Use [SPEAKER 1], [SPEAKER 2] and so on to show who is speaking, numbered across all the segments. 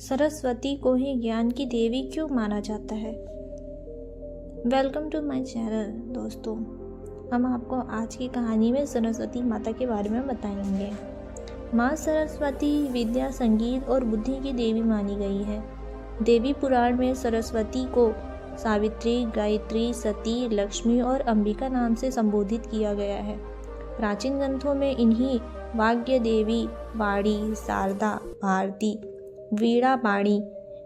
[SPEAKER 1] सरस्वती को ही ज्ञान की देवी क्यों माना जाता है? वेलकम टू माय चैनल दोस्तों। हम आपको आज की कहानी में सरस्वती माता के बारे में बताएंगे। माँ सरस्वती विद्या, संगीत और बुद्धि की देवी मानी गई है। देवी पुराण में सरस्वती को सावित्री, गायत्री, सती, लक्ष्मी और अंबिका नाम से संबोधित किया गया है। प्राचीन ग्रंथों में इन्हीं वाग्य देवी, वाणी, शारदा, भारती, वीणा पाणी,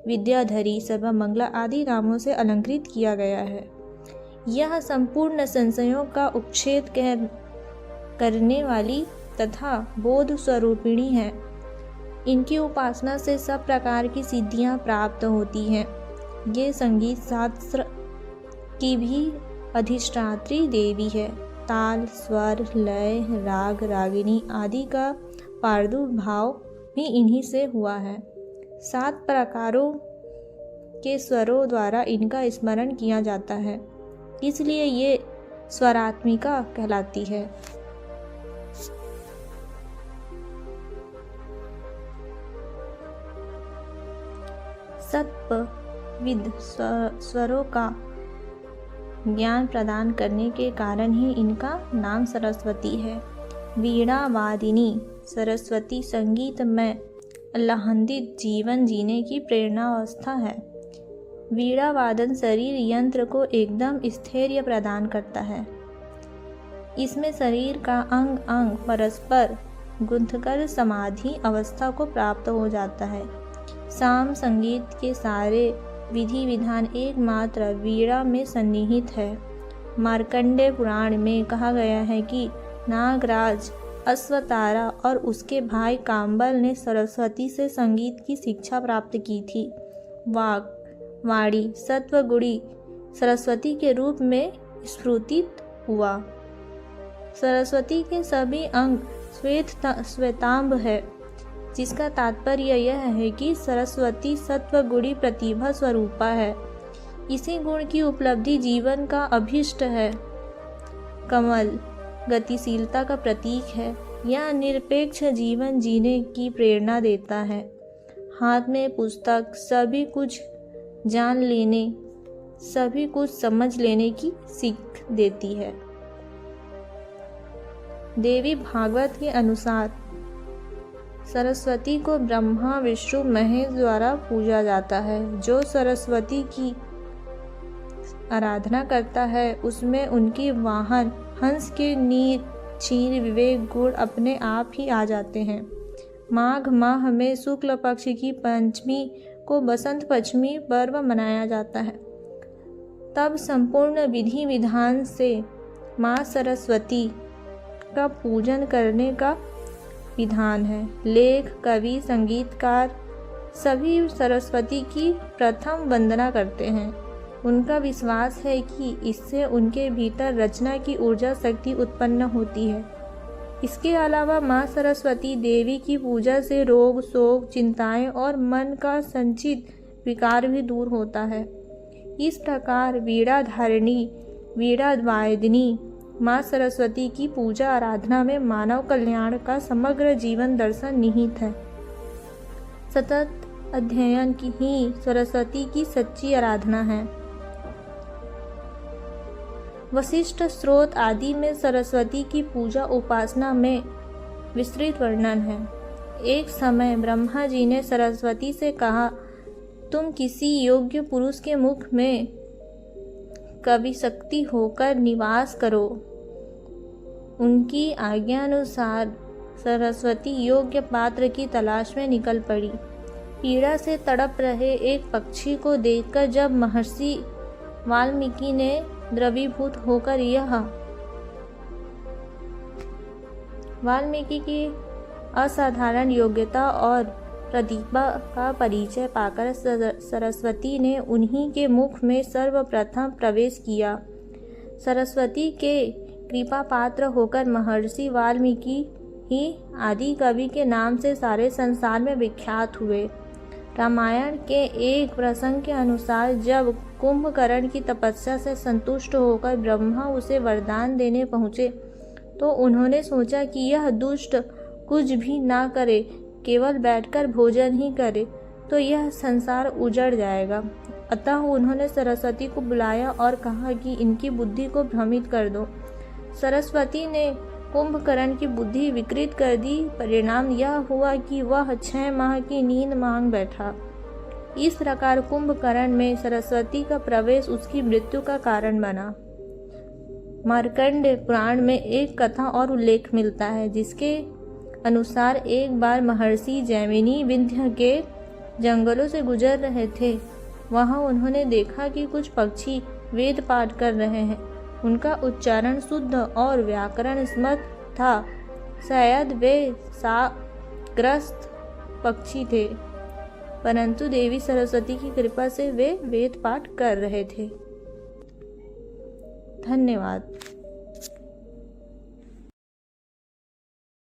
[SPEAKER 1] विद्याधरी, सर्वमंगला आदि नामों से अलंकृत किया गया है। यह संपूर्ण संशयों का उपच्छेद करने वाली तथा बोध स्वरूपिणी है। इनकी उपासना से सब प्रकार की सिद्धियां प्राप्त होती हैं। ये संगीत शास्त्र की भी अधिष्ठात्री देवी है। ताल, स्वर, लय, राग, रागिनी आदि का प्रादुर्भाव भी इन्हीं से हुआ है। 7 प्रकारों के स्वरों द्वारा इनका स्मरण किया जाता है, इसलिए ये स्वरात्मिका कहलाती है। सत्वविद स्वरों का ज्ञान प्रदान करने के कारण ही इनका नाम सरस्वती है। वीणा वादिनी सरस्वती संगीत में आह्लादित जीवन जीने की प्रेरणावस्था है। वीणा वादन शरीर यंत्र को एकदम स्थैर्य प्रदान करता है। इसमें शरीर का अंग अंग परस्पर गुंथकर समाधि अवस्था को प्राप्त हो जाता है। साम संगीत के सारे विधि विधान एकमात्र वीणा में सन्निहित है। मार्कंडेय पुराण में कहा गया है कि नागराज अश्वतारा और उसके भाई काम्बल ने सरस्वती से संगीत की शिक्षा प्राप्त की थी। वाक, वाणी, सत्वगुणी सरस्वती के रूप में स्फुरित हुआ। सरस्वती के सभी अंग श्वेतांब है, जिसका तात्पर्य यह है कि सरस्वती सत्वगुणी प्रतिभा स्वरूपा है। इसी गुण की उपलब्धि जीवन का अभीष्ट है। कमल गतिशीलता का प्रतीक है। यह निरपेक्ष जीवन जीने की प्रेरणा देता है। हाथ में पुस्तक सभी कुछ जान लेने, सभी कुछ समझ लेने की सीख देती है। देवी भागवत के अनुसार सरस्वती को ब्रह्मा, विष्णु, महेश द्वारा पूजा जाता है। जो सरस्वती की आराधना करता है उसमें उनकी वाहन हंस के नीर, क्षीर, विवेक गुण अपने आप ही आ जाते हैं। माघ माह में शुक्ल पक्ष की पंचमी को बसंत पंचमी पर्व मनाया जाता है। तब संपूर्ण विधि विधान से माँ सरस्वती का पूजन करने का विधान है। लेख, कवि, संगीतकार सभी सरस्वती की प्रथम वंदना करते हैं। उनका विश्वास है कि इससे उनके भीतर रचना की ऊर्जा शक्ति उत्पन्न होती है। इसके अलावा माँ सरस्वती देवी की पूजा से रोग, शोक, चिंताएं और मन का संचित विकार भी दूर होता है। इस प्रकार वीणा धारिणी, वीणा वादिनी माँ सरस्वती की पूजा आराधना में मानव कल्याण का समग्र जीवन दर्शन निहित है। सतत अध्ययन की ही सरस्वती की सच्ची आराधना है। वशिष्ठ स्रोत आदि में सरस्वती की पूजा उपासना में विस्तृत वर्णन है। एक समय ब्रह्मा जी ने सरस्वती से कहा, तुम किसी योग्य पुरुष के मुख में कवि शक्ति होकर निवास करो। उनकी आज्ञानुसार सरस्वती योग्य पात्र की तलाश में निकल पड़ी। पीड़ा से तड़प रहे एक पक्षी को देखकर जब महर्षि वाल्मीकि ने द्रवीभूत होकर वाल्मीकि की असाधारण योग्यता और प्रतिभा का परिचय पाकर सरस्वती ने उन्हीं के मुख में सर्वप्रथम प्रवेश किया। सरस्वती के कृपा पात्र होकर महर्षि वाल्मीकि ही आदि कवि के नाम से सारे संसार में विख्यात हुए। रामायण के एक प्रसंग के अनुसार जब कुंभकर्ण की तपस्या से संतुष्ट होकर ब्रह्मा उसे वरदान देने पहुँचे तो उन्होंने सोचा कि यह दुष्ट कुछ भी ना करे, केवल बैठकर भोजन ही करे। तो यह संसार उजड़ जाएगा। अतः उन्होंने सरस्वती को बुलाया और कहा कि इनकी बुद्धि को भ्रमित कर दो। सरस्वती ने कुंभकर्ण की बुद्धि विकृत कर दी। परिणाम यह हुआ कि वह 6 माह की नींद मांग बैठा। इस प्रकार कुंभकर्ण में सरस्वती का प्रवेश उसकी मृत्यु का कारण बना। मार्कंड पुराण में एक कथा और उल्लेख मिलता है, जिसके अनुसार एक बार महर्षि जैमिनी विंध्य के जंगलों से गुजर रहे थे। वहां उन्होंने देखा कि कुछ पक्षी वेद पाठ कर रहे हैं। उनका उच्चारण शुद्ध और व्याकरण स्मृत था। शायद वे शापग्रस्त पक्षी थे, परंतु देवी सरस्वती की कृपा से वे वेद पाठ कर रहे थे। धन्यवाद।